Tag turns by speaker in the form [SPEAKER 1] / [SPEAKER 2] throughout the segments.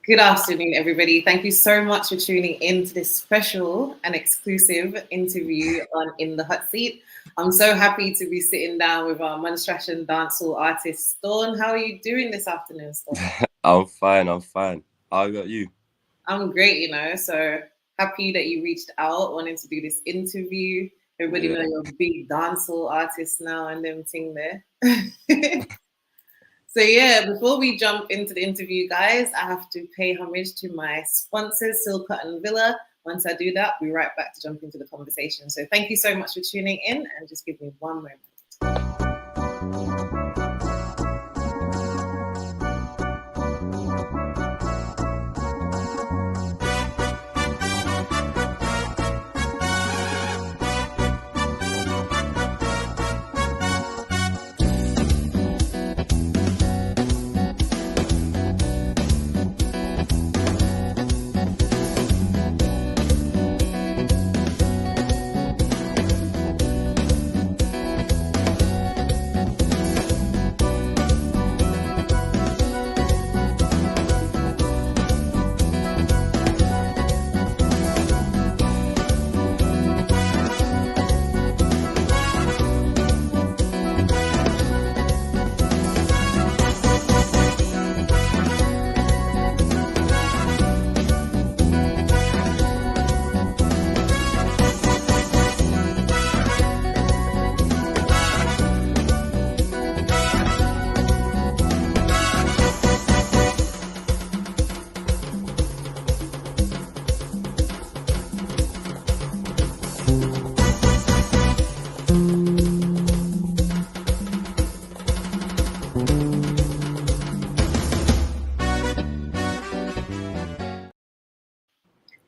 [SPEAKER 1] Good afternoon, everybody. Thank you so much for tuning in to this special and exclusive interview on In the Hot Seat. I'm so happy to be sitting down with our Montserrat dancehall artist, Staun. How are you doing this afternoon, Staun?
[SPEAKER 2] I'm fine. How about you?
[SPEAKER 1] I'm great, so happy that you reached out, wanting to do this interview. Everybody know
[SPEAKER 2] Yeah.
[SPEAKER 1] you're a big dancehall artist now and them thing there. So yeah, before we jump into the interview, guys, I have to pay homage to my sponsors, Silk and Villa. Once I do that, we'll be right back to jump into the conversation. So thank you so much for tuning in, and just give me one moment.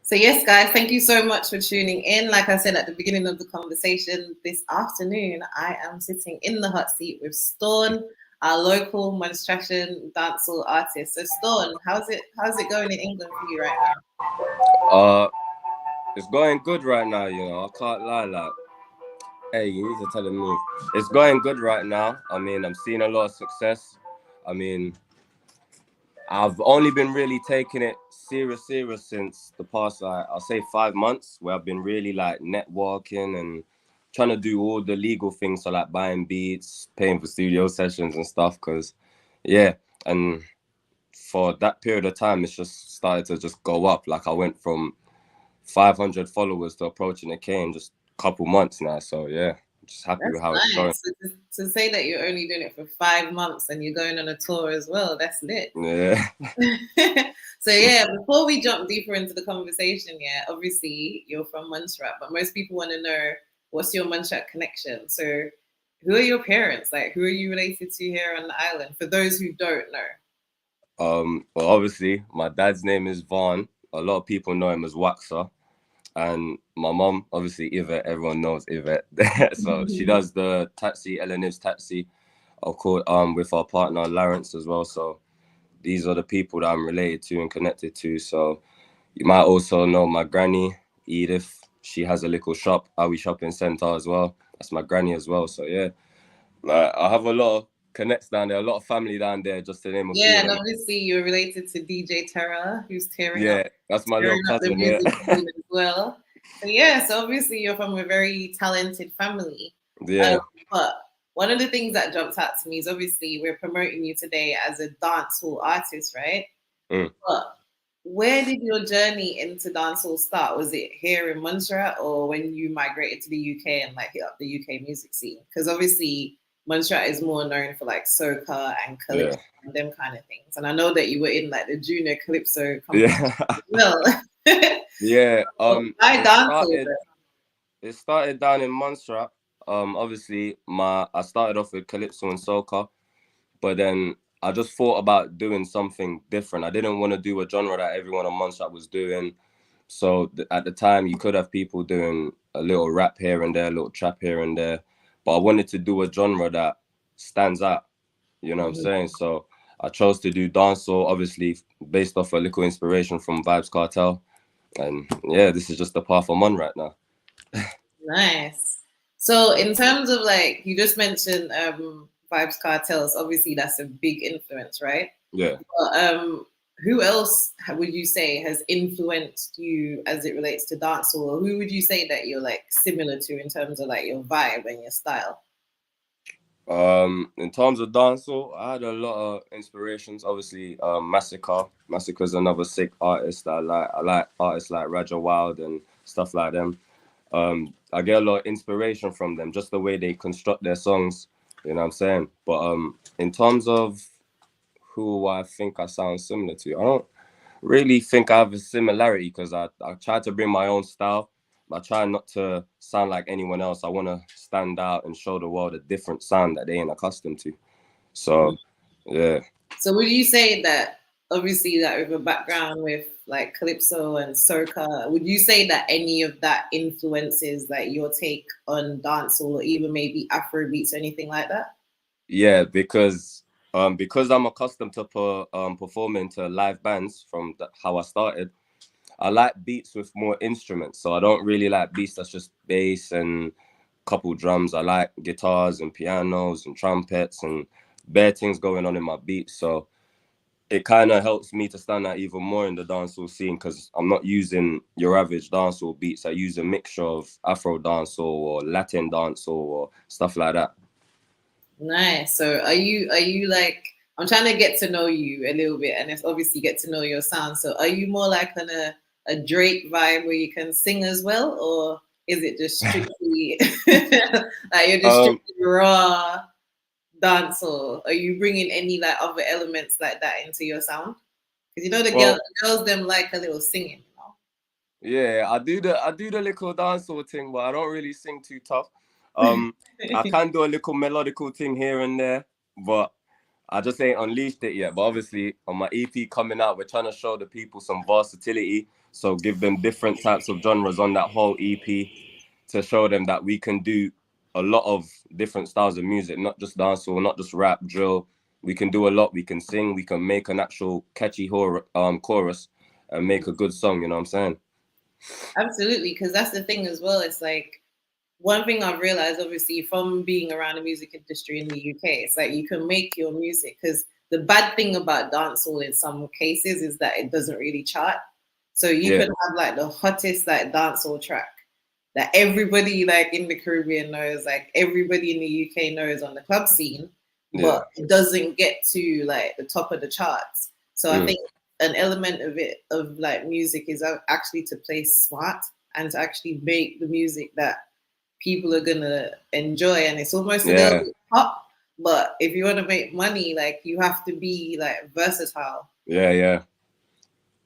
[SPEAKER 1] So yes, guys, thank you so much for tuning in. Like I said at the beginning of the conversation, this afternoon I am sitting in the hot seat with Staun, our local Montserrat dancehall artist. So Staun, how's it going in England for you right now?
[SPEAKER 2] Uh, it's going good right now. I can't lie. Like, hey, you need to tell him move. It's going good right now. I mean, I'm seeing a lot of success. I mean, I've only been really taking it serious since the past, like, I'll say 5 months, where I've been really like networking and trying to do all the legal things, so like buying beats, paying for studio sessions and stuff. Cause, yeah, and for that period of time, it's just started to just go up. Like I went from 500 followers to approaching a K in just a couple months now. So yeah, just happy
[SPEAKER 1] That's
[SPEAKER 2] with how it's going.
[SPEAKER 1] nice. So to say that you're only doing it for 5 months and you're going on a tour as well, that's lit.
[SPEAKER 2] Yeah.
[SPEAKER 1] So yeah, before we jump deeper into the conversation, yeah, obviously you're from Montserrat, but most people want to know what's your Montserrat connection. So who are your parents? Like who are you related to here on the island? For those who don't know.
[SPEAKER 2] Well, obviously, my dad's name is Vaughn. A lot of people know him as Waxer. And my mom, obviously, Yvette. Everyone knows Yvette. So she does the taxi, Ellen's taxi, of course, with our partner Lawrence as well. So these are the people that I'm related to and connected to. So you might also know my granny, Edith. She has a little shop, Awi Shopping Centre as well. That's my granny as well. So yeah, like, I have a lot of connects down there, a lot of family down there, just to name a few
[SPEAKER 1] Yeah,
[SPEAKER 2] of
[SPEAKER 1] and
[SPEAKER 2] them.
[SPEAKER 1] obviously you're related to DJ Terra, who's
[SPEAKER 2] Yeah, that's my little
[SPEAKER 1] tearing up the
[SPEAKER 2] cousin. Yeah,
[SPEAKER 1] music scene as well. So yeah, so obviously you're from a very talented family. Um,
[SPEAKER 2] yeah.
[SPEAKER 1] but one of the things that jumped out to me is obviously we're promoting you today as a dancehall artist, right?
[SPEAKER 2] Mm.
[SPEAKER 1] But where did your journey into dancehall start? Was it here in Montserrat or when you migrated to the UK and like hit up the UK music scene? Because obviously Montserrat is more known for like soca and
[SPEAKER 2] Yeah,
[SPEAKER 1] calypso and them kind of things. And I know that you were in like the junior calypso competition
[SPEAKER 2] yeah,
[SPEAKER 1] as well.
[SPEAKER 2] yeah.
[SPEAKER 1] So I dancehall.
[SPEAKER 2] It started down in Montserrat. Obviously, I started off with calypso and soca, but then I just thought about doing something different. I didn't want to do a genre that everyone on Montserrat was doing. So at the time, you could have people doing a little rap here and there, a little trap here and there, but I wanted to do a genre that stands out. You know what I'm
[SPEAKER 1] Mhm.
[SPEAKER 2] saying? So I chose to do dancehall, obviously based off a little inspiration from Vibes Cartel. And yeah, this is just the path I'm on right now.
[SPEAKER 1] Nice. So in terms of like you just mentioned Vibes Cartels, obviously that's a big influence, right?
[SPEAKER 2] Yeah.
[SPEAKER 1] But who else would you say has influenced you as it relates to dancehall? Or who would you say that you're like similar to in terms of like your vibe and your style?
[SPEAKER 2] In terms of dancehall, I had a lot of inspirations. Obviously, Massacre. Massacre's another sick artist that I like. I like artists like Roger Wild and stuff like them. I get a lot of inspiration from them, just the way they construct their songs. You know what I'm saying? But in terms of who I think I sound similar to, I don't really think I have a similarity because I try to bring my own style. I try not to sound like anyone else. I want to stand out and show the world a different sound that they ain't accustomed to. So, yeah.
[SPEAKER 1] So would you say that obviously that with a background with like calypso and soca, would you say that any of that influences like your take on dancehall or even maybe Afro beats or anything like that?
[SPEAKER 2] Yeah, because I'm accustomed to performing to live bands from how I started. I like beats with more instruments, so I don't really like beats that's just bass and couple drums. I like guitars and pianos and trumpets and bare things going on in my beats. So it kind of helps me to stand out even more in the dancehall scene because I'm not using your average dancehall beats. I use a mixture of Afro dancehall or Latin dancehall or stuff like that.
[SPEAKER 1] Nice. So are you like I'm trying to get to know you a little bit and it's obviously get to know your sound. So are you more like on a Drake vibe where you can sing as well, or is it just strictly like you're just
[SPEAKER 2] Um,
[SPEAKER 1] strictly raw dancehall? Are you bringing any like other elements like that into your sound? Because you know
[SPEAKER 2] well,
[SPEAKER 1] the girls them like a little singing,
[SPEAKER 2] yeah, I do the little dancehall thing, but I don't really sing too tough. I
[SPEAKER 1] you know?
[SPEAKER 2] can do a little melodical thing here and there, but I just ain't unleashed it yet. But obviously, on my EP coming out, we're trying to show the people some versatility. So give them different types of genres on that whole EP to show them that we can do a lot of different styles of music, not just dancehall, not just rap, drill. We can do a lot. We can sing. We can make an actual catchy chorus and make a good song. You know what I'm saying?
[SPEAKER 1] Absolutely, because that's the thing as well. It's like one thing I've realized, obviously, from being around the music industry in the UK, it's like you can make your music because the bad thing about dancehall in some cases is that it doesn't really chart. So you
[SPEAKER 2] Yeah,
[SPEAKER 1] could have like the hottest like dancehall track that everybody like in the Caribbean knows, like everybody in the UK knows on the club scene,
[SPEAKER 2] yeah.
[SPEAKER 1] but it doesn't get to like the top of the charts. So I
[SPEAKER 2] Mm.
[SPEAKER 1] think an element of it of like music is actually to play smart and to actually make the music that people are gonna enjoy, and it's almost a little
[SPEAKER 2] Yeah,
[SPEAKER 1] bit pop. But if you want to make money, like you have to be like versatile.
[SPEAKER 2] yeah.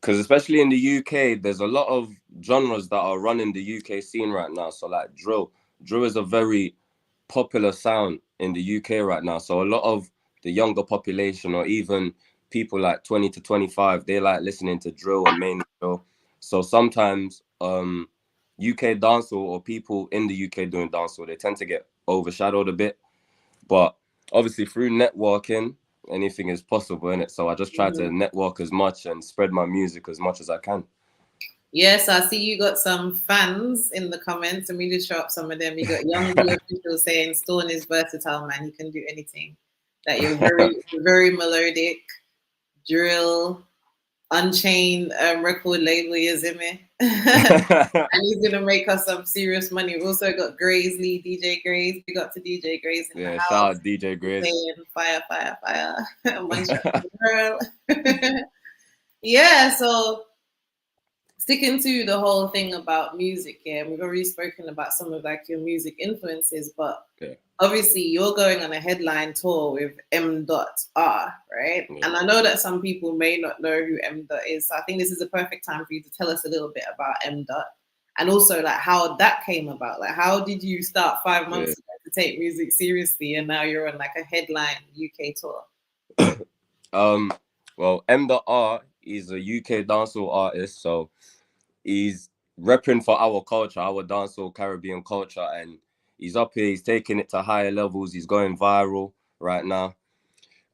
[SPEAKER 2] Because especially in the UK, there's a lot of genres that are running the UK scene right now. So like drill, drill is a very popular sound in the UK right now. So a lot of the younger population, or even people like 20 to 25, they like listening to drill and mainly drill. So sometimes UK dancehall or people in the UK doing dancehall, they tend to get overshadowed a bit. But obviously through networking, anything is possible in it. So I just try to
[SPEAKER 1] Mhm.
[SPEAKER 2] network as much and spread my music as much as I can.
[SPEAKER 1] Yes, I see you got some fans in the comments, and we just show up some of them. You got Young the official saying Staun is versatile, man. He can do anything. That you're very melodic, drill, Unchained record label is in me. And he's gonna make us some serious money. We've also got Graysley, DJ Grays. We got to DJ Grays in the
[SPEAKER 2] Yeah, shout
[SPEAKER 1] house.
[SPEAKER 2] out DJ
[SPEAKER 1] He's
[SPEAKER 2] Grizz.
[SPEAKER 1] saying fire, fire, fire. Montserrat girl. Yeah, so sticking to the whole thing about music, yeah, we've already spoken about some of like your music influences, but
[SPEAKER 2] Yeah,
[SPEAKER 1] obviously you're going on a headline tour with M.R, right?
[SPEAKER 2] yeah.
[SPEAKER 1] And I know that some people may not know who M. is. So I think this is a perfect time for you to tell us a little bit about M. And also like how that came about. Like how did you start 5 months
[SPEAKER 2] Yeah.
[SPEAKER 1] ago to take music seriously and now you're on like a headline UK tour?
[SPEAKER 2] Um, well, M.R is a UK dancehall artist, so he's repping for our culture, our dancehall Caribbean culture, and he's up here. He's taking it to higher levels. He's going viral right now.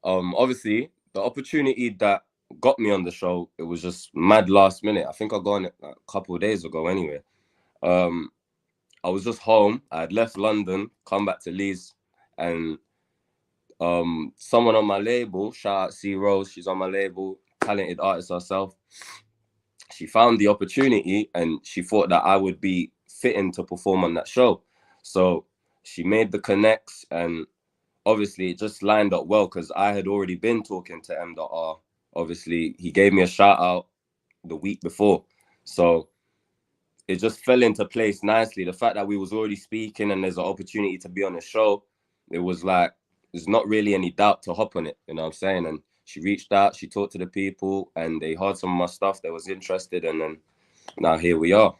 [SPEAKER 2] Obviously, the opportunity that got me on the show, it was just mad last minute. I think I got on it like a couple of days ago. Anyway, um, I was just home. I had left London, come back to Leeds, and someone on my label, shout out C Rose, she's on my label, talented artist herself. She found the opportunity and she thought that I would be fitting to perform on that show. So she made the connects, and obviously it just lined up well because I had already been talking to M.R. Obviously, he gave me a shout out the week before. So it just fell into place nicely. The fact that we was already speaking and there's an opportunity to be on the show, it was like, there's not really any doubt to hop on it, you know what I'm saying? And she reached out, she talked to the people, and they heard some of my stuff, they was interested, and then now here we are.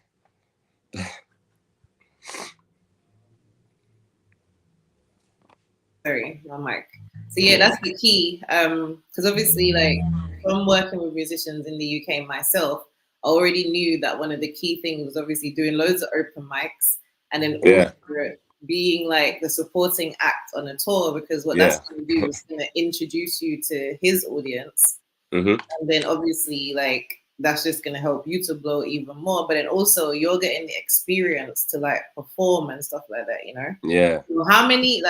[SPEAKER 1] Sorry, my mic. So yeah, that's the key. Because obviously, like, from working with musicians in the UK myself, I already knew that one of the key things was obviously doing loads of open mics, and then also being like the supporting act on a tour, because what that's going to do is going to introduce you to his audience. And then obviously, like, that's just going to help you to blow even more. But then also you're getting the experience to like perform and stuff like that, you know?
[SPEAKER 2] Yeah.
[SPEAKER 1] So how many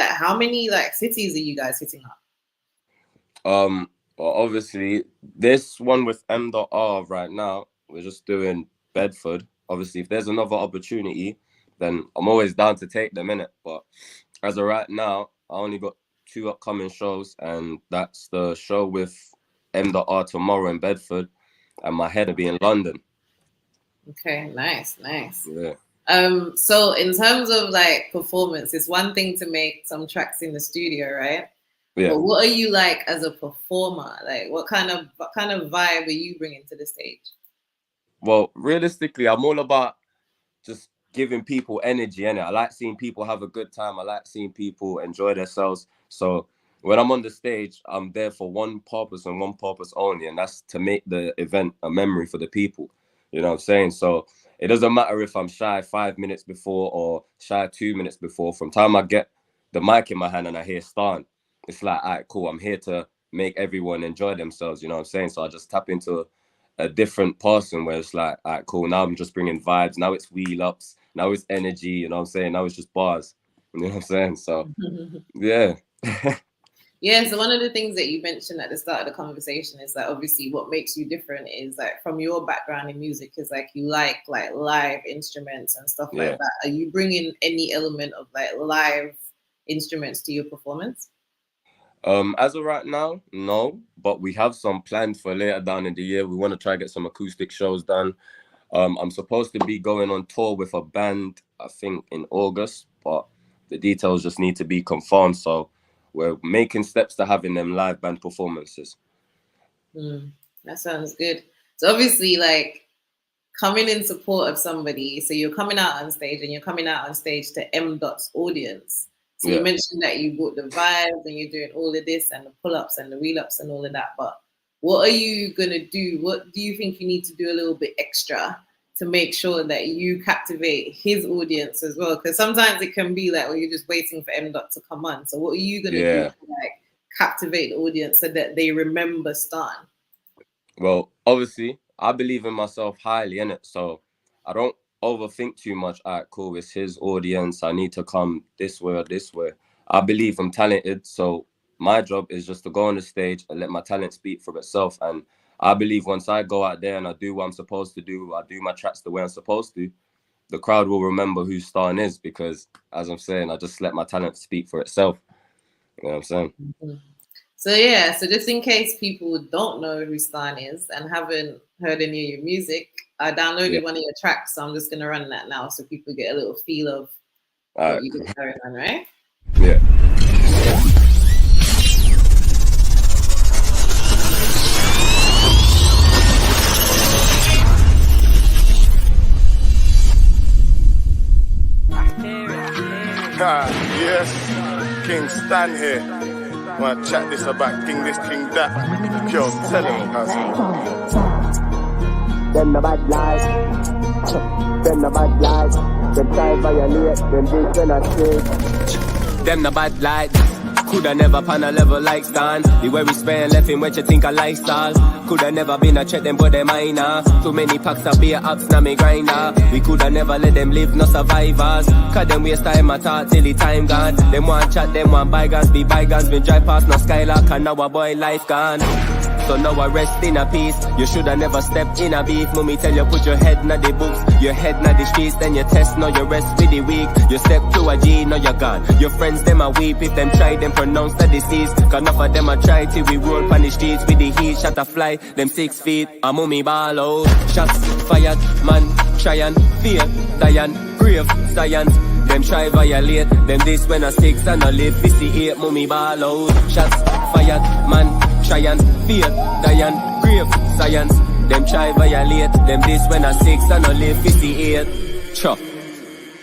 [SPEAKER 1] cities are you guys hitting up?
[SPEAKER 2] Well, obviously this one with M.R. right now, we're just doing Bedford. Obviously, if there's another opportunity, then I'm always down to take them, innit? But as of right now, I only got 2 upcoming shows, and that's the show with M.R. tomorrow in Bedford, and my head will be in London.
[SPEAKER 1] Okay, nice.
[SPEAKER 2] Yeah.
[SPEAKER 1] So in terms of like performance, it's one thing to make some tracks in the studio, right?
[SPEAKER 2] Yeah.
[SPEAKER 1] But what are you like as a performer? Like, what kind of vibe are you bringing to the stage?
[SPEAKER 2] Well, realistically, I'm all about just giving people energy, innit? I like seeing people have a good time. I like seeing people enjoy themselves. So when I'm on the stage, I'm there for one purpose and one purpose only, and that's to make the event a memory for the people. You know what I'm saying? So it doesn't matter if I'm shy 5 minutes before or shy 2 minutes before. From time I get the mic in my hand and I hear Staun, it's like, all right, cool. I'm here to make everyone enjoy themselves. You know what I'm saying? So I just tap into a different person where it's like, all right, cool. Now I'm just bringing vibes. Now it's wheel ups. Now it's energy. You know what I'm saying? Now it's just bars. You know what I'm saying? So yeah.
[SPEAKER 1] Yeah, so one of the things that you mentioned at the start of the conversation is that obviously what makes you different is like from your background in music is like you like live instruments and stuff like that. Are you bringing any element of like live instruments to your performance?
[SPEAKER 2] As of right now, no, but we have some planned for later down in the year. We want to try get some acoustic shows done. I'm supposed to be going on tour with a band, I think in August, but the details just need to be confirmed. So we're making steps to having them live band performances.
[SPEAKER 1] That sounds good. So obviously, like, coming in support of somebody, so you're coming out on stage and you're coming out on stage to M.'s audience. So you mentioned that you brought the vibes and you're doing all of this and the pull-ups and the wheel-ups and all of that, but what are you going to do? What do you think you need to do a little bit extra to make sure that you captivate his audience as well? Because sometimes it can be like, well, you're just waiting for M. to come on. So what are you going to do to like captivate the audience so that they remember Staun? Well,
[SPEAKER 2] obviously, I believe in myself highly, innit? So I don't overthink too much. All right, cool, it's his audience. I need to come this way or this way. I believe I'm talented. So my job is just to go on the stage and let my talent speak for itself. And I believe once I go out there and I do what I'm supposed to do, I do my tracks the way I'm supposed to, the crowd will remember who Staun is, because, as I'm saying, I just let my talent speak for itself. You know what I'm saying?
[SPEAKER 1] So yeah, so just in case people don't know who Staun is and haven't heard any of your music, I downloaded one of your tracks, so I'm just gonna run that now so people get a little feel of what you got going on, right?
[SPEAKER 2] Yeah.
[SPEAKER 3] Yes, King Stan here. Wanna chat this about King this, King that. Yo, tell him,
[SPEAKER 4] Them the bad lies. Them the bad lies. Them try violate. Them this when I say.
[SPEAKER 5] Them the bad lies. Coulda never pan a level like Staun. The way we spend left him what you think a lifestyle. Coulda never been a check them but them minor. Too many packs of beer ups na me grinder. We coulda never let them live no survivors. Cause them waste time I talk till the time gone. Them want chat, them want bygones be bygones. When drive past no skylark and now a boy life gone. So so now I rest in a peace. You shoulda never stepped in a beef. Mommy tell you put your head na the books, your head na the streets, then you test, now you rest with the week. You step to a G, now you're gone. Your friends them a weep if them try, them pronounce the disease. Cause enough of them a try till we roll on the streets with the heat. Shot a fly, them 6 feet. A mummy ball out. Shots fired, man, try and fear. Diane, grave, science. Them try violate, them this when I 6 and I live 58. Mummy ball out. Shots fired, man, try and fear. Diane, grave, science. Them try violate, them this when I 6 and I live 58. Chop.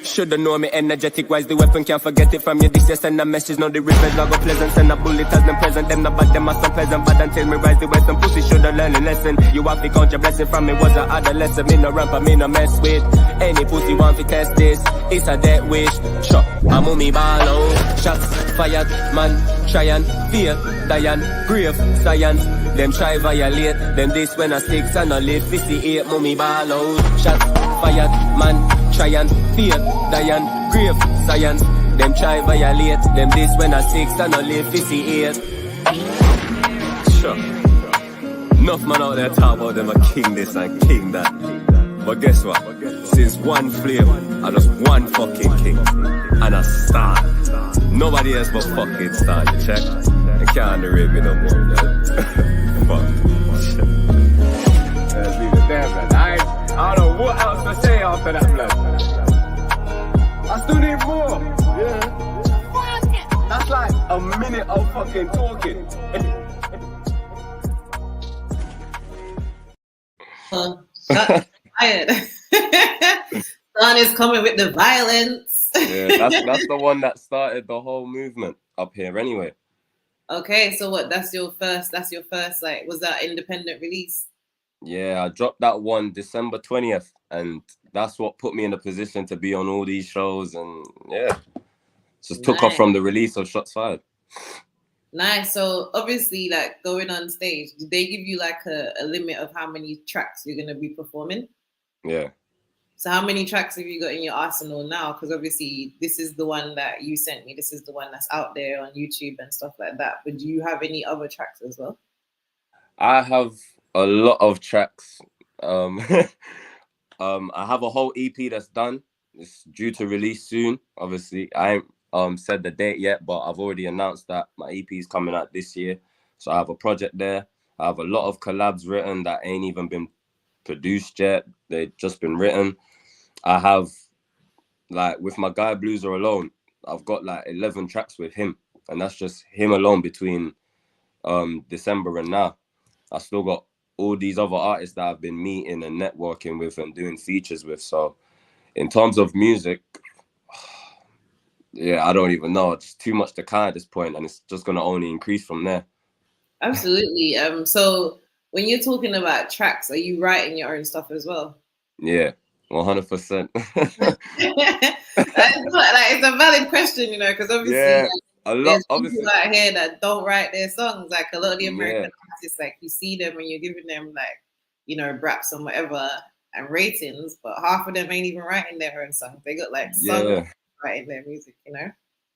[SPEAKER 5] Shoulda know me energetic wise, the weapon can't forget it from you. This year send a message, now the rivers not go pleasant. Send a bullet as them present, them not bad, them are so pleasant. Bad until me rise the western pussy, shoulda learn a lesson. You have to count your blessing from me, was a adolescent. Me no ramp, me no mess with any pussy want to test this. It's a dead wish, shot, I'm on me ball out. Shots fired, man, try and fear. Diane, grave, science. Them try violate, them this when I 6 and I live 58. Mummy ball out. Shots fired, man, try and fear. Diane, grave, science. Them try violate, them this when I 6 and I live 58. Sure. Enough man out there talk about them a king this and king that. But guess what? Since one flame, I just one fucking king. And a star. Nobody else but fucking star, you check? I can't underrate me no more, man. Fuck. Let's leave it there, man. I don't know what else to say after that, blood. I still need more. Yeah. That's like a minute of fucking talking.
[SPEAKER 1] Tired. Staun is coming with the violence.
[SPEAKER 2] Yeah, that's the one that started the whole movement up here anyway.
[SPEAKER 1] Okay, so what? That's your first. Like, was that independent release?
[SPEAKER 2] Yeah, I dropped that one December 20th, and that's what put me in a position to be on all these shows, and yeah, just took off from the release of Shots Fired.
[SPEAKER 1] Nice. So obviously, like going on stage, did they give you like a limit of how many tracks you're gonna be performing?
[SPEAKER 2] Yeah.
[SPEAKER 1] So how many tracks have you got in your arsenal now? Because obviously this is the one that you sent me. This is the one that's out there on YouTube and stuff like that. But do you have any other tracks as well? I
[SPEAKER 2] have a lot of tracks. I have a whole EP that's done. It's due to release soon. Obviously, I ain't said the date yet, but I've already announced that my EP is coming out this year. So I have a project there. I have a lot of collabs written that ain't even been produced yet. They've just been written. I have, like, with my guy Blueser alone, I've got like 11 tracks with him, and that's just him alone between December and now. I still got all these other artists that I've been meeting and networking with and doing features with. So in terms of music, yeah, I don't even know. It's too much to count at this point, and it's just going to only increase from there.
[SPEAKER 1] Absolutely. So when you're talking about tracks, are you writing your own stuff as well?
[SPEAKER 2] Yeah, 100%.
[SPEAKER 1] It's a valid question, because obviously,
[SPEAKER 2] yeah,
[SPEAKER 1] there's people out here that don't write their songs. Like a lot of the American artists, like you see them and you're giving them like, raps and whatever and ratings, but half of them ain't even writing their own songs. They got like songs writing their music,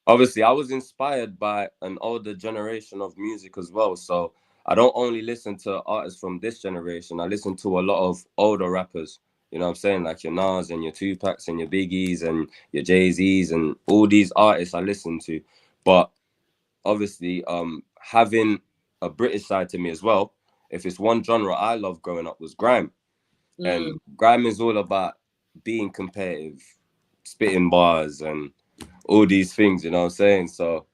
[SPEAKER 2] Obviously, I was inspired by an older generation of music as well. So I don't only listen to artists from this generation. I listen to a lot of older rappers. You know what I'm saying? Like your Nas and your Tupacs and your Biggies and your Jay-Z's and all these artists I listen to. But obviously, having a British side to me as well, if it's one genre I loved growing up was grime. And grime is all about being competitive, spitting bars and all these things, you know what I'm saying? So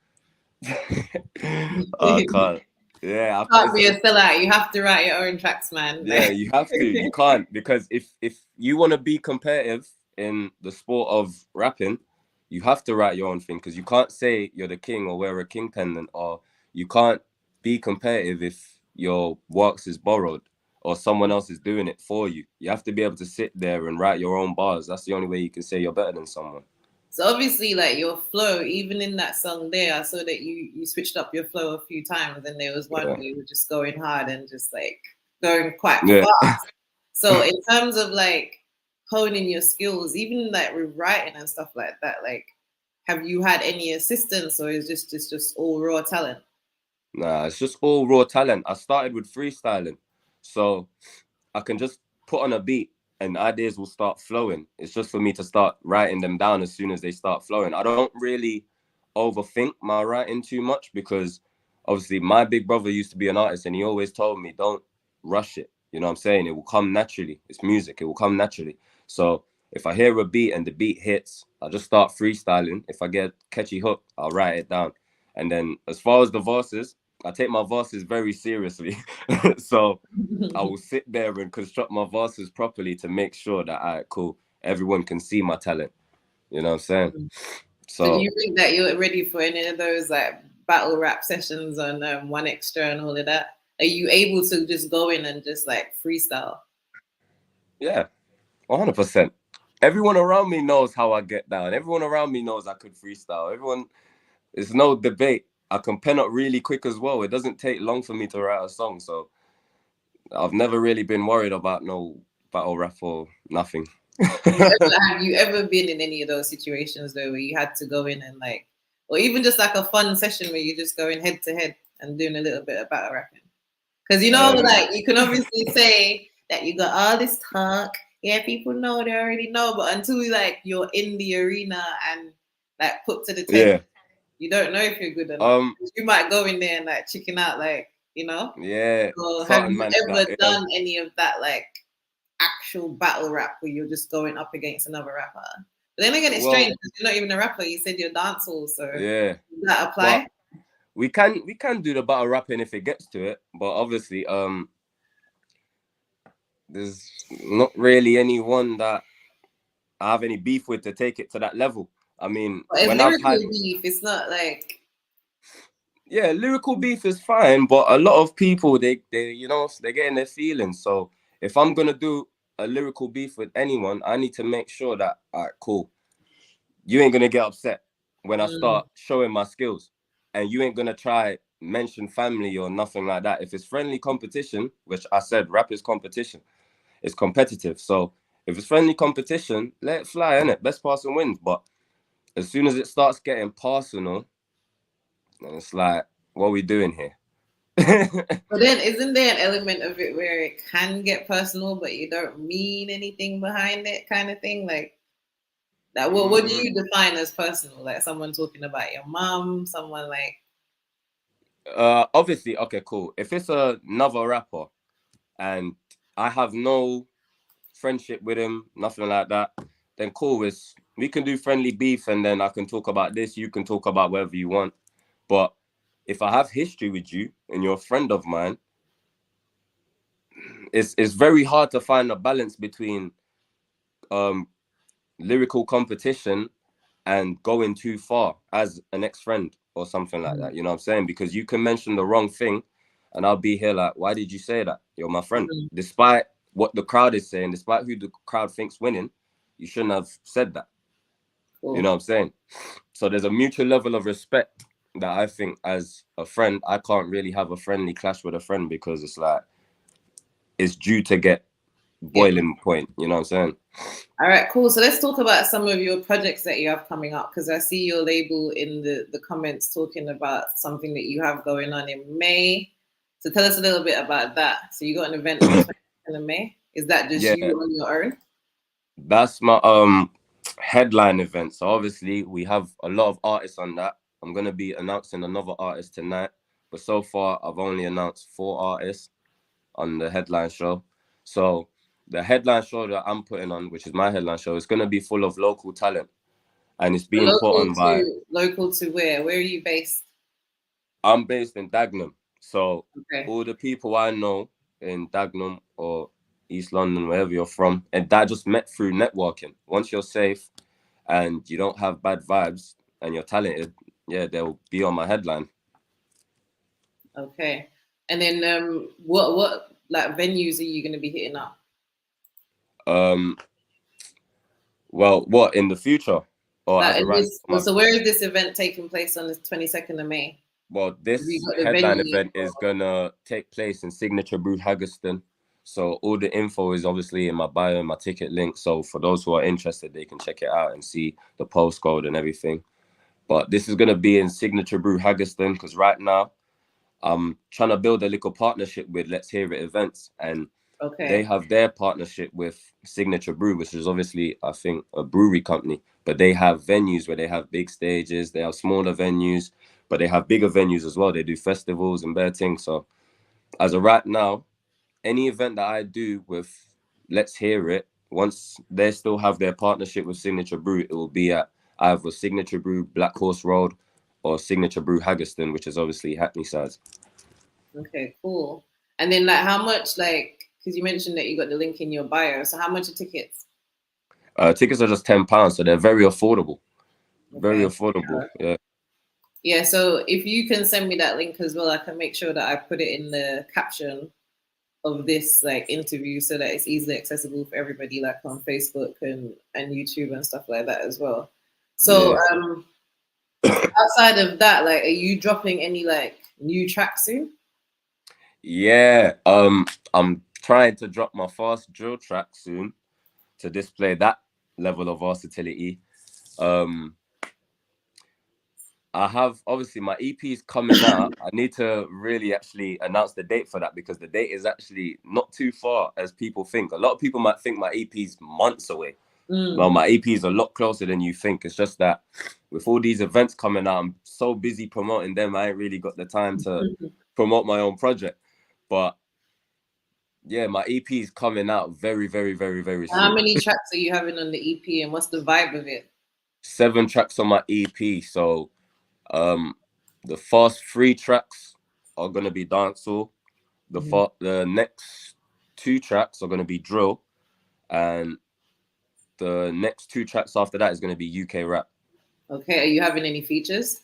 [SPEAKER 2] I can't. Yeah,
[SPEAKER 1] I can't be a sellout. You have to write your own tracks, man.
[SPEAKER 2] Yeah, you have to. You can't, because if you want to be competitive in the sport of rapping, you have to write your own thing, because you can't say you're the king or wear a king pendant, or you can't be competitive if your works is borrowed or someone else is doing it for you. You have to be able to sit there and write your own bars. That's the only way you can say you're better than someone.
[SPEAKER 1] So obviously, like your flow, even in that song there, I saw that you switched up your flow a few times, and there was one where you were just going hard and just like going quite fast. So in terms of like honing your skills, even like with writing and stuff like that, like have you had any assistance, or is just all raw talent?
[SPEAKER 2] Nah, it's just all raw talent. I started with freestyling, so I can just put on a beat and ideas will start flowing. It's just for me to start writing them down as soon as they start flowing. I don't really overthink my writing too much because obviously my big brother used to be an artist and he always told me, don't rush it. You know what I'm saying? It will come naturally. It's music. It will come naturally. So if I hear a beat and the beat hits, I'll just start freestyling. If I get a catchy hook, I'll write it down. And then as far as the verses, I take my verses very seriously. So I will sit there and construct my verses properly to make sure that, all right, cool, everyone can see my talent. You know what I'm saying?
[SPEAKER 1] So do
[SPEAKER 2] So
[SPEAKER 1] you think that you're ready for any of those like battle rap sessions on One Extra and all of that? Are you able to just go in and just like freestyle?
[SPEAKER 2] yeah, 100%. Everyone around me knows how I get down. Everyone around me knows I could freestyle. Everyone, it's no debate. I can pen up really quick as well. It doesn't take long for me to write a song. So I've never really been worried about no battle rap or nothing.
[SPEAKER 1] Have you ever been in any of those situations though where you had to go in and like, or even just like a fun session where you're just going head to head and doing a little bit of battle rapping? Because you know, like you can obviously say that you got all this talk. Yeah, people know, they already know, but until like you're in the arena and like put to the test,
[SPEAKER 2] Yeah.
[SPEAKER 1] you don't know if you're good or not. You might go in there and like chicken out, like, you know.
[SPEAKER 2] Yeah.
[SPEAKER 1] So have
[SPEAKER 2] Certain
[SPEAKER 1] you
[SPEAKER 2] man
[SPEAKER 1] ever
[SPEAKER 2] that,
[SPEAKER 1] done any of that like actual battle rap where you're just going up against another rapper? But then again, it's
[SPEAKER 2] well,
[SPEAKER 1] strange because you're not even a rapper. You said you're dancehall, so
[SPEAKER 2] yeah.
[SPEAKER 1] does that apply?
[SPEAKER 2] But we can do the battle rapping if it gets to it, but obviously there's not really anyone that I have any beef with to take it to that level. I mean,
[SPEAKER 1] But it's
[SPEAKER 2] when I've had
[SPEAKER 1] lyrical beef. It's not like
[SPEAKER 2] lyrical beef is fine, but a lot of people they you know they're getting their feelings. So if I'm gonna do a lyrical beef with anyone, I need to make sure that, all right, cool, you ain't gonna get upset when I start showing my skills, and you ain't gonna try mention family or nothing like that. If it's friendly competition, which I said rap is competition, it's competitive. So if it's friendly competition, let it fly, innit? Best person wins. But as soon as it starts getting personal, then it's like, what are we doing here?
[SPEAKER 1] But then isn't there an element of it where it can get personal, but you don't mean anything behind it, kind of thing? Like that. Well, what do you define as personal? Like someone talking about your mom, someone like
[SPEAKER 2] Obviously, okay, cool. If it's another rapper and I have no friendship with him, nothing like that, then cool. We can do friendly beef, and then I can talk about this. You can talk about whatever you want. But if I have history with you and you're a friend of mine, it's very hard to find a balance between lyrical competition and going too far as an ex-friend or something like that. You know what I'm saying? Because you can mention the wrong thing and I'll be here like, why did you say that? You're my friend. Despite what the crowd is saying, despite who the crowd thinks winning, you shouldn't have said that. You know what I'm saying? So there's a mutual level of respect that I think as a friend, I can't really have a friendly clash with a friend because it's like, it's due to get boiling point. You know what I'm saying?
[SPEAKER 1] All right, cool. So let's talk about some of your projects that you have coming up, because I see your label in the comments talking about something that you have going on in May. So tell us a little bit about that. So you got an event on the 22nd of May. Is that just you on your own?
[SPEAKER 2] That's my headline event. So obviously we have a lot of artists on that. I'm gonna be announcing another artist tonight, but so far I've only announced 4 artists on the headline show. So the headline show that I'm putting on, which is my headline show, is gonna be full of local talent, and it's being put on by
[SPEAKER 1] local to where? Where are you based?
[SPEAKER 2] I'm based in Dagenham, so all the people I know in Dagenham or East London, wherever you're from, and that just met through networking. Once you're safe and you don't have bad vibes and you're talented, yeah, they'll be on my headline.
[SPEAKER 1] Okay. And then what like venues are you going to be hitting up?
[SPEAKER 2] Well, what in the future or as a right?
[SPEAKER 1] So where is this event taking place on the 22nd of May?
[SPEAKER 2] Well, this headline event is gonna take place in Signature Brew Haggerston. So all the info is obviously in my bio and my ticket link. So for those who are interested, they can check it out and see the postcode and everything. But this is gonna be in Signature Brew Haggerston because right now I'm trying to build a little partnership with Let's Hear It events, and they have their partnership with Signature Brew, which is obviously, I think, a brewery company, but they have venues where they have big stages, they have smaller venues, but they have bigger venues as well. They do festivals and better things. So as of right now, any event that I do with Let's Hear It, once they still have their partnership with Signature Brew, it will be at either Signature Brew Black Horse Road or Signature Brew Haggerston, which is obviously Hackney side.
[SPEAKER 1] Okay, cool. And then like how much, like, because you mentioned that you got the link in your bio, so how much are tickets?
[SPEAKER 2] Tickets are just £10, so they're very affordable.
[SPEAKER 1] Okay.
[SPEAKER 2] Very affordable, yeah.
[SPEAKER 1] Yeah, so if you can send me that link as well, I can make sure that I put it in the caption of this like interview so that it's easily accessible for everybody, like on Facebook and YouTube and stuff like that as well. So outside of that, like, are you dropping any like new tracks soon?
[SPEAKER 2] Yeah, I'm trying to drop my fast drill track soon to display that level of versatility. I have, obviously, my EP is coming out. I need to really actually announce the date for that, because the date is actually not too far as people think. A lot of people might think my EP is months away. Well, my EP is a lot closer than you think. It's just that with all these events coming out, I'm so busy promoting them, I ain't really got the time to promote my own project. But yeah, my EP is coming out very, very, very, very soon.
[SPEAKER 1] How many tracks are you having on the EP, and what's the vibe of it?
[SPEAKER 2] 7 tracks on my EP. So the first 3 tracks are gonna be dancehall. The next 2 tracks are gonna be drill, and the next 2 tracks after that is gonna be UK rap.
[SPEAKER 1] Okay, are you having any features?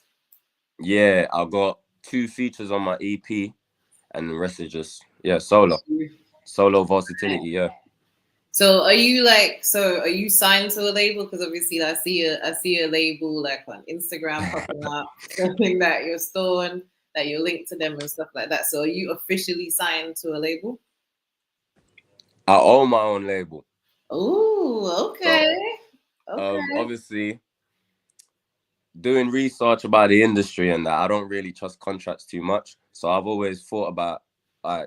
[SPEAKER 2] Yeah, I got 2 features on my EP, and the rest is just solo versatility. Yeah.
[SPEAKER 1] So are you signed to a label? Because obviously I see a label like on Instagram popping up, something that you're Staun, that you're linked to them and stuff like that. So are you officially signed to a label?
[SPEAKER 2] I own my own label.
[SPEAKER 1] Oh, okay.
[SPEAKER 2] So, obviously, doing research about the industry and that, I don't really trust contracts too much. So I've always thought about,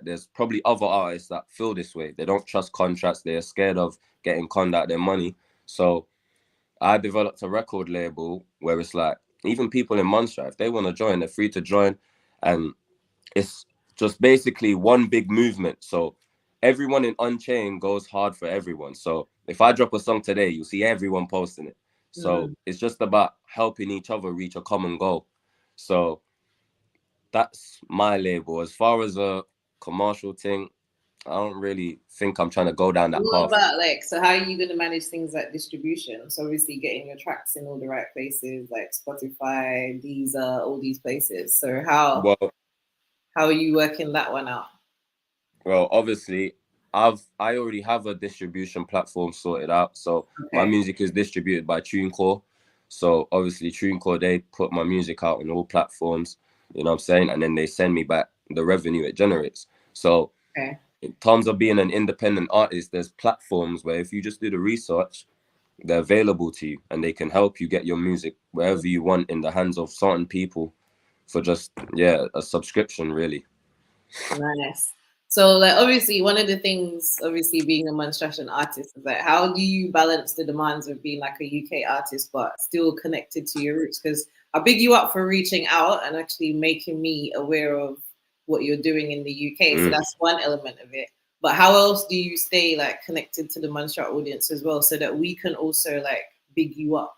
[SPEAKER 2] there's probably other artists that feel this way. They don't trust contracts. They're scared of getting conned out their money. So I developed a record label where it's like, even people in Montserrat, if they want to join, they're free to join. And it's just basically one big movement. So everyone in Unchained goes hard for everyone. So if I drop a song today, you'll see everyone posting it. So it's just about helping each other reach a common goal. So that's my label. As far as a commercial thing, I don't really think I'm trying to go down that path.
[SPEAKER 1] What about like, so how are you going to manage things like distribution? So obviously getting your tracks in all the right places, like Spotify, Deezer, all these places. So how are you working that one out?
[SPEAKER 2] Well, obviously, I already have a distribution platform sorted out. So my music is distributed by TuneCore. So obviously TuneCore, they put my music out on all platforms, you know what I'm saying? And then they send me back the revenue it generates. So in terms of being an independent artist, there's platforms where if you just do the research, they're available to you and they can help you get your music wherever you want in the hands of certain people for just, a subscription, really.
[SPEAKER 1] Nice. So like obviously one of the things, obviously being a Montserrat artist, is like how do you balance the demands of being like a UK artist but still connected to your roots? Because I big you up for reaching out and actually making me aware of what you're doing in the UK. So that's one element of it. But how else do you stay like connected to the Montserrat audience as well, so that we can also like big you up?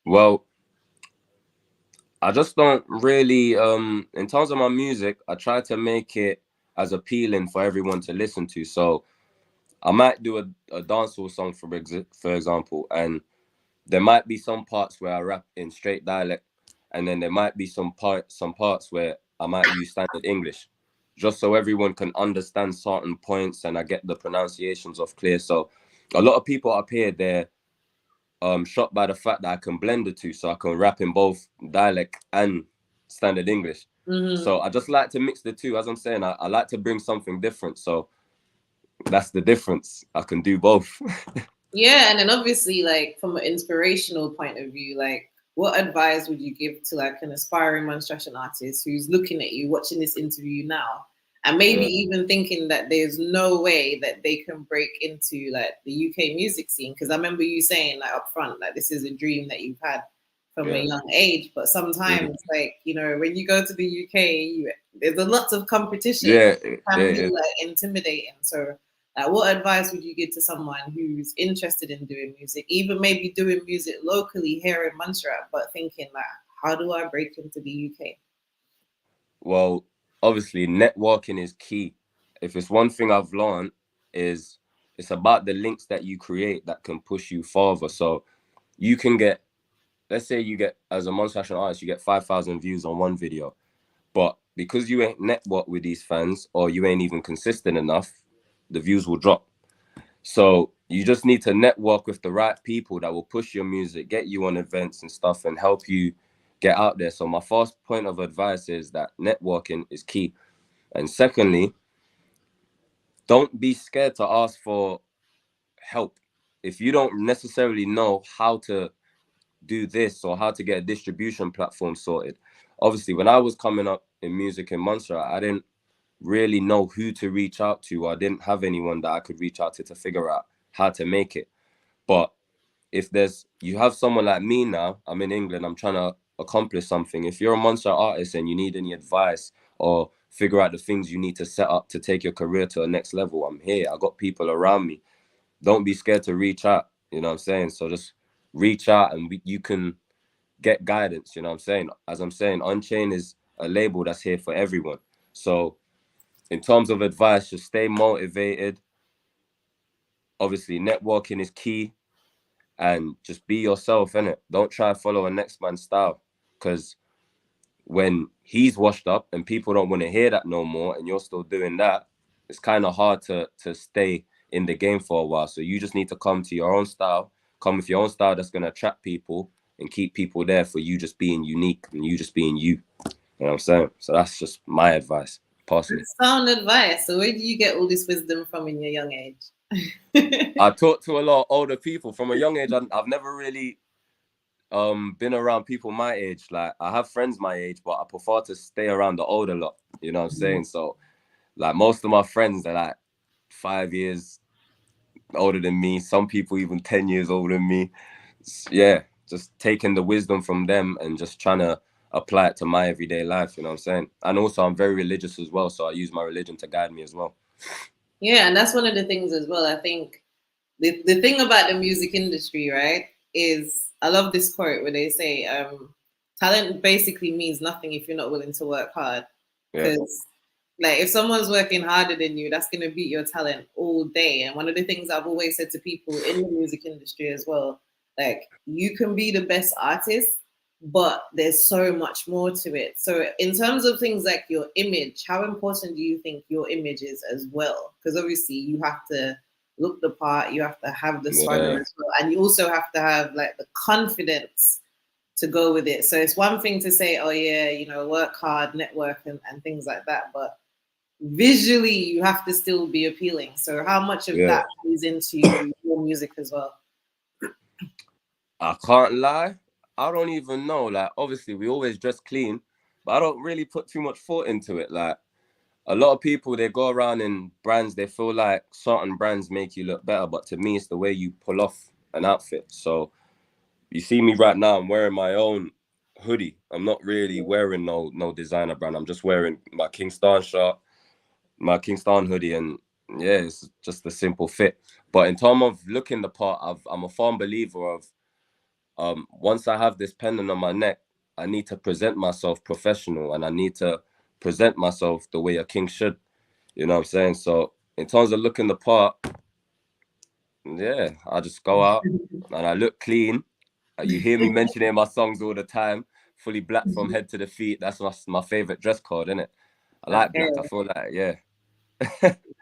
[SPEAKER 2] Well, I just don't really, in terms of my music, I try to make it as appealing for everyone to listen to. So I might do a dancehall song, for example, and there might be some parts where I rap in straight dialect, and then there might be some parts where I might use standard English, just so everyone can understand certain points and I get the pronunciations off clear. So a lot of people up here, they're shocked by the fact that I can blend the two, so I can rap in both dialect and standard English. So I just like to mix the two. As I'm saying, I like to bring something different. So that's the difference. I can do both.
[SPEAKER 1] Yeah, and then obviously, like from an inspirational point of view, like what advice would you give to like an aspiring monstration artist who's looking at you, watching this interview now, and maybe even thinking that there's no way that they can break into like the UK music scene? Because I remember you saying like up front, like this is a dream that you've had from a young age, but sometimes like, you know, when you go to the UK, there's a lot of competition. It can be like intimidating. So what advice would you give to someone who's interested in doing music, even maybe doing music locally here in Montserrat, but thinking like, how do I break into the UK?
[SPEAKER 2] Well, obviously networking is key. If it's one thing I've learned, is it's about the links that you create that can push you farther. So you can get, let's say you get, as a monstration artist, you get 5,000 views on one video, but because you ain't networked with these fans, or you ain't even consistent enough, the views will drop. So you just need to network with the right people that will push your music, get you on events and stuff, and help you get out there. So my first point of advice is that networking is key. And secondly, don't be scared to ask for help. If you don't necessarily know how to do this or how to get a distribution platform sorted. Obviously, when I was coming up in music in Montserrat, I didn't really know who to reach out to. I didn't have anyone that I could reach out to figure out how to make it. But if you have someone like me now, I'm in England, I'm trying to accomplish something. If you're a Montserrat artist and you need any advice or figure out the things you need to set up to take your career to a next level, I'm here. I got people around me. Don't be scared to reach out. You know what I'm saying? So just reach out and you can get guidance. You know what I'm saying? As I'm saying, Unchained is a label that's here for everyone. So in terms of advice, just stay motivated. Obviously, networking is key. And just be yourself, innit? Don't try to follow a next man's style. Because when he's washed up and people don't want to hear that no more, and you're still doing that, it's kind of hard to stay in the game for a while. So you just need to come to your own style, come with your own style that's going to attract people and keep people there for you just being unique and you just being you. You know what I'm saying? So that's just my advice, personally.
[SPEAKER 1] Sound advice. So where do you get all this wisdom from in your young age?
[SPEAKER 2] I talk to a lot of older people from a young age. I've never really been around people my age. Like, I have friends my age, but I prefer to stay around the older lot. You know what I'm saying? So like most of my friends are like 5 years older than me. Some people even 10 years older than me. Yeah, just taking the wisdom from them and just trying to apply it to my everyday life. You know what I'm saying? And also I'm very religious as well, so I use my religion to guide me as well.
[SPEAKER 1] Yeah, and that's one of the things as well. I think the thing about the music industry, right, is I love this quote where they say, talent basically means nothing if you're not willing to work hard. Because like if someone's working harder than you, that's going to beat your talent all day. And one of the things I've always said to people in the music industry as well, like you can be the best artist, but there's so much more to it. So in terms of things like your image, how important do you think your image is as well? Because obviously you have to look the part, you have to have the swagger as well, and you also have to have like the confidence to go with it. So it's one thing to say, oh yeah, you know, work hard, network and things like that, but visually you have to still be appealing. So how much of that plays into your music as well?
[SPEAKER 2] I can't lie, I don't even know. Like, obviously we always dress clean, but I don't really put too much thought into it. Like, a lot of people, they go around in brands, they feel like certain brands make you look better, but to me it's the way you pull off an outfit. So you see me right now, I'm wearing my own hoodie. I'm not really wearing no designer brand. I'm just wearing my Staun shirt, my Staun hoodie, and yeah, it's just a simple fit. But in terms of looking the part, I'm a firm believer of once I have this pendant on my neck, I need to present myself professional and I need to present myself the way a king should. You know what I'm saying? So in terms of looking the part, yeah, I just go out and I look clean. You hear me mentioning my songs all the time, fully black from head to the feet. That's my favorite dress code, isn't it? I like black. I feel like, yeah.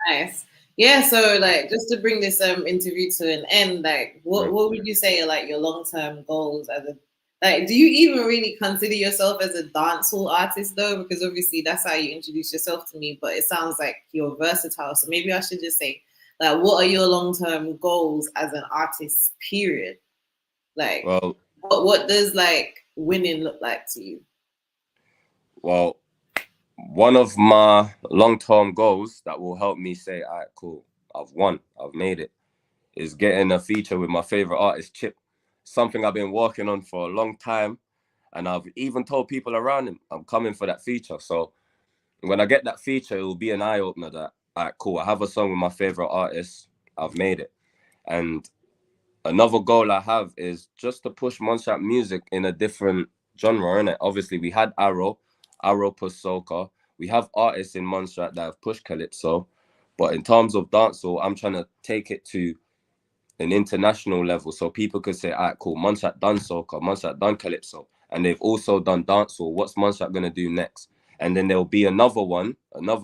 [SPEAKER 1] Nice. Yeah, so like just to bring this interview to an end, like what would you say are like your long-term goals as a, like do you even really consider yourself as a dancehall artist though? Because obviously that's how you introduce yourself to me, but it sounds like you're versatile. So maybe I should just say, like, what are your long-term goals as an artist, period? Like,
[SPEAKER 2] well,
[SPEAKER 1] what does like winning look like to you?
[SPEAKER 2] Well, one of my long-term goals that will help me say, all right, cool, I've won, I've made it, is getting a feature with my favorite artist, Chip. Something I've been working on for a long time. And I've even told people around him, I'm coming for that feature. So when I get that feature, it will be an eye-opener that, all right, cool, I have a song with my favorite artist, I've made it. And another goal I have is just to push Montserrat music in a different genre, innit? Obviously, we had Arrow pushed soca. We have artists in Montserrat that have pushed calypso. But in terms of dancehall, I'm trying to take it to an international level so people could say, all right, cool, Montserrat done soca, Montserrat done calypso, and they've also done dancehall. What's Montserrat going to do next? And then there'll be another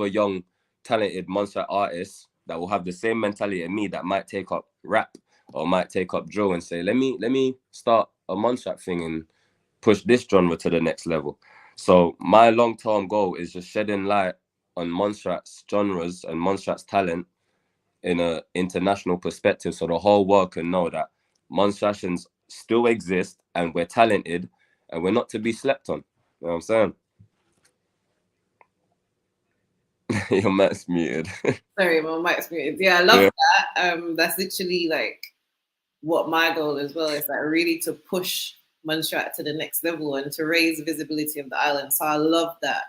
[SPEAKER 2] young, talented Montserrat artist that will have the same mentality as me that might take up rap or might take up drill and say, let me start a Montserrat thing and push this genre to the next level. So my long-term goal is just shedding light on Montserrat's genres and Montserrat's talent in an international perspective so the whole world can know that Montserratians still exist and we're talented and we're not to be slept on. You know what I'm saying? Your mic's muted.
[SPEAKER 1] Sorry, my mic's muted. Yeah, I love that. That's literally like what my goal as well is, like really to push Montserrat to the next level and to raise visibility of the island. So I love that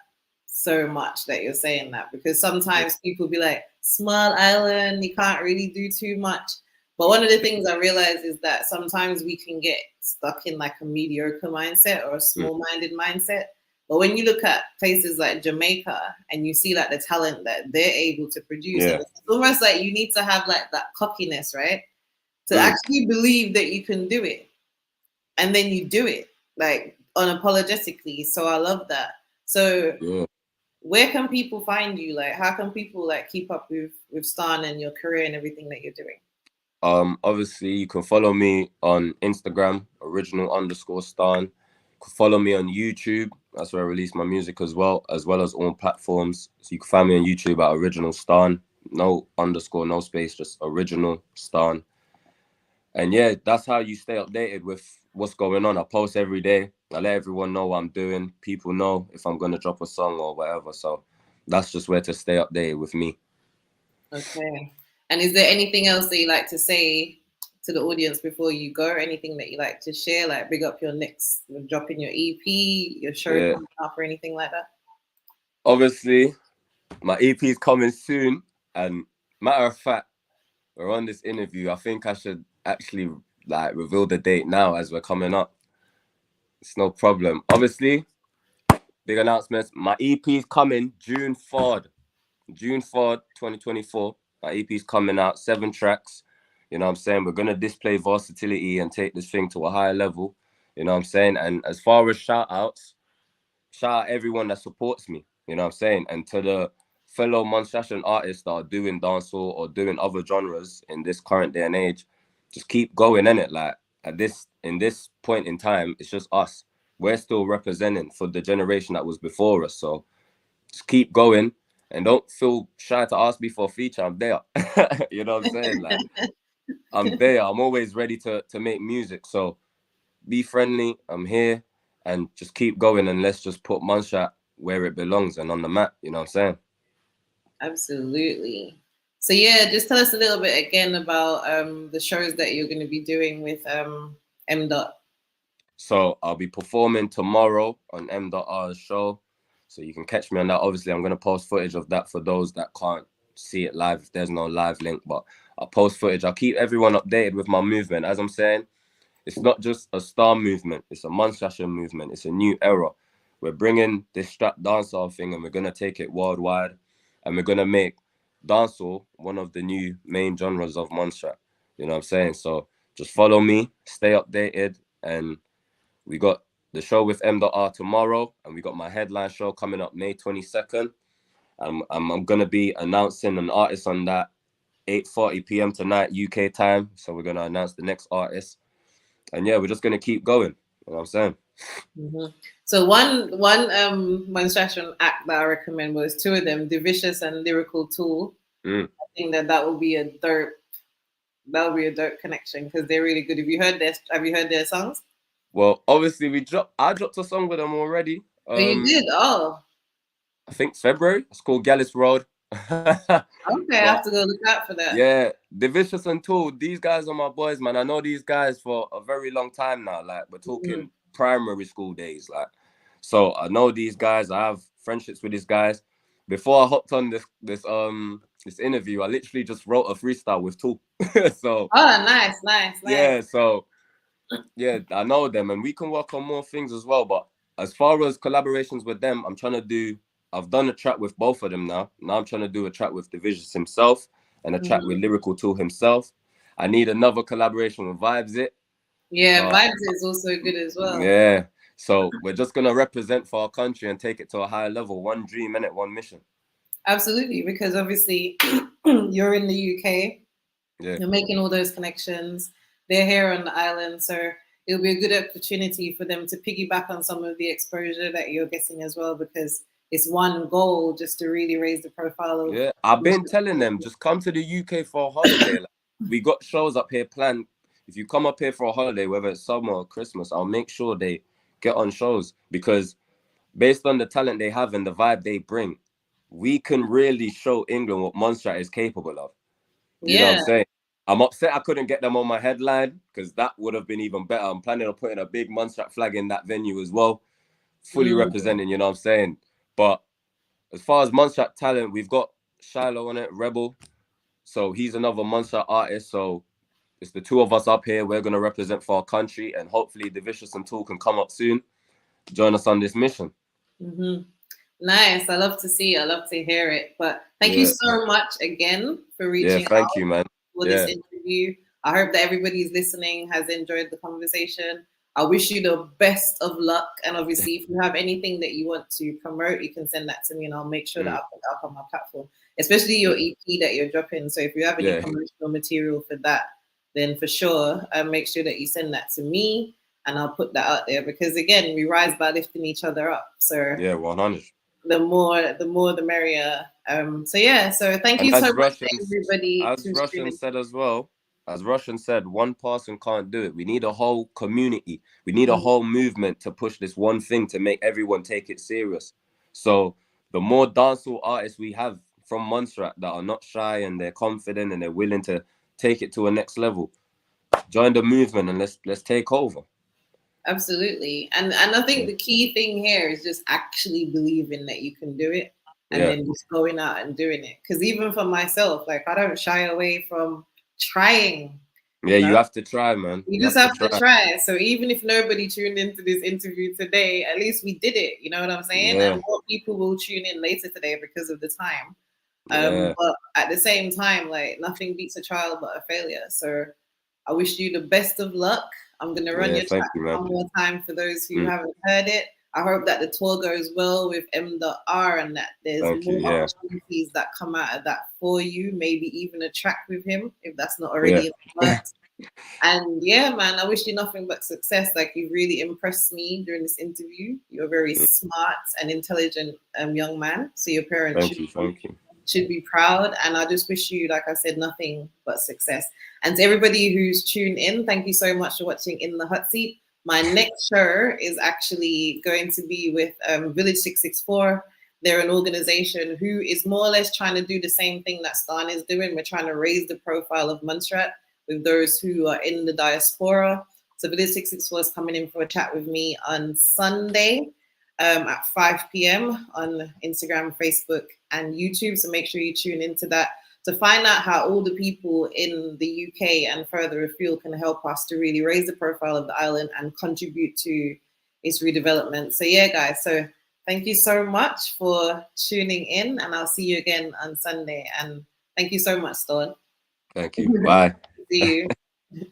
[SPEAKER 1] so much that you're saying that, because sometimes people be like, small island, you can't really do too much. But one of the things I realize is that sometimes we can get stuck in like a mediocre mindset or a small-minded mindset. But when you look at places like Jamaica and you see like the talent that they're able to produce, and it's almost like you need to have like that cockiness, right? To actually believe that you can do it. And then you do it like unapologetically. So I love that. So where can people find you? Like, how can people like keep up with Staun and your career and everything that you're doing?
[SPEAKER 2] Obviously you can follow me on Instagram, original_Staun. You can follow me on YouTube. That's where I release my music as well as all platforms. So you can find me on YouTube at Original Staun. No underscore, no space, just Original Staun. And yeah, that's how you stay updated with what's going on. I post every day. I let everyone know what I'm doing. People know if I'm going to drop a song or whatever. So that's just where to stay updated with me. Okay.
[SPEAKER 1] And is there anything else that you like to say to the audience before you go? Anything that you like to share? Like big up your next, dropping your EP, your show coming up or anything like that?
[SPEAKER 2] Obviously, my EP is coming soon. And matter of fact, we're on this interview. I think I should actually like reveal the date now as we're coming up. It's no problem. Obviously, big announcements. My EP is coming June 4th. June 4th, 2024. My EP is coming out, 7 tracks. You know what I'm saying? We're going to display versatility and take this thing to a higher level. You know what I'm saying? And as far as shout out everyone that supports me. You know what I'm saying? And to the fellow Montserratian artists that are doing dancehall or doing other genres in this current day and age, just keep going, innit? Like in this point in time, it's just us. We're still representing for the generation that was before us. So just keep going. And don't feel shy to ask me for a feature. I'm there. You know what I'm saying? Like, I'm there. I'm always ready to make music. So be friendly. I'm here. And just keep going. And let's just put Montserrat where it belongs and on the map. You know what I'm saying?
[SPEAKER 1] Absolutely. So yeah, just tell us a little bit again about the shows that you're going to be doing with M.
[SPEAKER 2] So I'll be performing tomorrow on M.R's show. So you can catch me on that. Obviously, I'm going to post footage of that for those that can't see it live if there's no live link. But I'll post footage. I'll keep everyone updated with my movement. As I'm saying, it's not just a star movement. It's a Montserrat movement. It's a new era. We're bringing this strap dancehall thing and we're going to take it worldwide. And we're going to make dancehall one of the new main genres of Montserrat. You know what I'm saying? So just follow me, stay updated. And we got the show with M.R tomorrow, and we got my headline show coming up May 22nd. I'm going to be announcing an artist on that 8:40 p.m. tonight, UK time. So we're going to announce the next artist. And yeah, we're just going to keep going. You know what I'm saying?
[SPEAKER 1] Mm-hmm. So one Montserrat act that I recommend was 2 of them, Divicious and Lyrical Tool. I think that would be a dope connection because they're really good. Have you heard their songs?
[SPEAKER 2] Well, obviously I dropped a song with them already.
[SPEAKER 1] Oh, you did? Oh,
[SPEAKER 2] I think February. It's called Gallus Road.
[SPEAKER 1] okay. I have
[SPEAKER 2] But
[SPEAKER 1] to go look out for that.
[SPEAKER 2] yeah, the Vicious and Tool, these guys are my boys, man. I know these guys for a very long time now. Like, we're talking primary school days. Like, so I know these guys. I have friendships with these guys. Before I hopped on this interview, I literally just wrote a freestyle with Tool. So
[SPEAKER 1] Oh, nice.
[SPEAKER 2] yeah, so yeah, I know them, and we can work on more things as well. But as far as collaborations with them, I've done a track with both of them now. Now I'm trying to do a track with Divisious himself and a track with Lyrical Tool himself. I need another collaboration with Vibes It.
[SPEAKER 1] Yeah, Vibes is also good as well.
[SPEAKER 2] Yeah. So we're just gonna represent for our country and take it to a higher level. One dream, innit? One mission.
[SPEAKER 1] Absolutely, because obviously you're in the UK.
[SPEAKER 2] Yeah.
[SPEAKER 1] You're making all those connections. They're here on the island, so it'll be a good opportunity for them to piggyback on some of the exposure that you're getting as well, because it's one goal just to really raise the profile of.
[SPEAKER 2] Yeah, I've been telling them, just come to the UK for a holiday. Like, we got shows up here planned. If you come up here for a holiday, whether it's summer or Christmas, I'll make sure they get on shows, because based on the talent they have and the vibe they bring, we can really show England what Montserrat is capable of. You know what I'm saying? I'm upset I couldn't get them on my headline, because that would have been even better. I'm planning on putting a big Montserrat flag in that venue as well, fully representing, you know what I'm saying? But as far as Montserrat talent, we've got Shiloh on it, Rebel. So he's another Montserrat artist. So it's the two of us up here. We're going to represent for our country, and hopefully the Vicious and Tool can come up soon, join us on this mission.
[SPEAKER 1] Nice. I love to see it. I love to hear it. But thank you so much again for reaching
[SPEAKER 2] thank
[SPEAKER 1] out
[SPEAKER 2] you, man.
[SPEAKER 1] for this interview. I hope that everybody who's listening has enjoyed the conversation. I wish you the best of luck. And obviously, if you have anything that you want to promote, you can send that to me and I'll make sure that I'll put it up on my platform, especially your EP that you're dropping. So if you have any promotional material for that, then for sure, make sure that you send that to me and I'll put that out there, because again, we rise by lifting each other up. So
[SPEAKER 2] yeah, 100.
[SPEAKER 1] The more the merrier. So thank you so much, everybody.
[SPEAKER 2] As Russian said as well, one person can't do it. We need a whole community. We need a whole movement to push this one thing, to make everyone take it serious. So the more dancehall artists we have from Montserrat that are not shy and they're confident and they're willing to take it to a next level, join the movement and let's take over.
[SPEAKER 1] Absolutely. And I think the key thing here is just actually believing that you can do it, and then just going out and doing it. Because even for myself, like, I don't shy away from trying.
[SPEAKER 2] Yeah, you have to try, man.
[SPEAKER 1] You just have to try. So even if nobody tuned into this interview today, at least we did it. You know what I'm saying?
[SPEAKER 2] Yeah.
[SPEAKER 1] And more people will tune in later today because of the time. But at the same time, like, nothing beats a trial but a failure. So I wish you the best of luck. I'm going to run your track one more time for those who haven't heard it. I hope that the tour goes well with M.R and that there's more opportunities that come out of that for you. Maybe even a track with him, if that's not already in the works. And yeah, man, I wish you nothing but success. Like, you've really impressed me during this interview. You're a very smart and intelligent young man. So your parents should be proud. And I just wish you, like I said, nothing but success. And to everybody who's tuned in, thank you so much for watching In the Hot Seat. My next show is actually going to be with Village 664. They're an organization who is more or less trying to do the same thing that Staun is doing. We're trying to raise the profile of Montserrat with those who are in the diaspora. So Village 664 is coming in for a chat with me on Sunday at 5 p.m. on Instagram, Facebook, and YouTube. So make sure you tune into that to find out how all the people in the UK and further afield can help us to really raise the profile of the island and contribute to its redevelopment. So yeah, guys, so thank you so much for tuning in, and I'll see you again on Sunday. And thank you so much, Staun.
[SPEAKER 2] Thank you. Bye.
[SPEAKER 1] See you.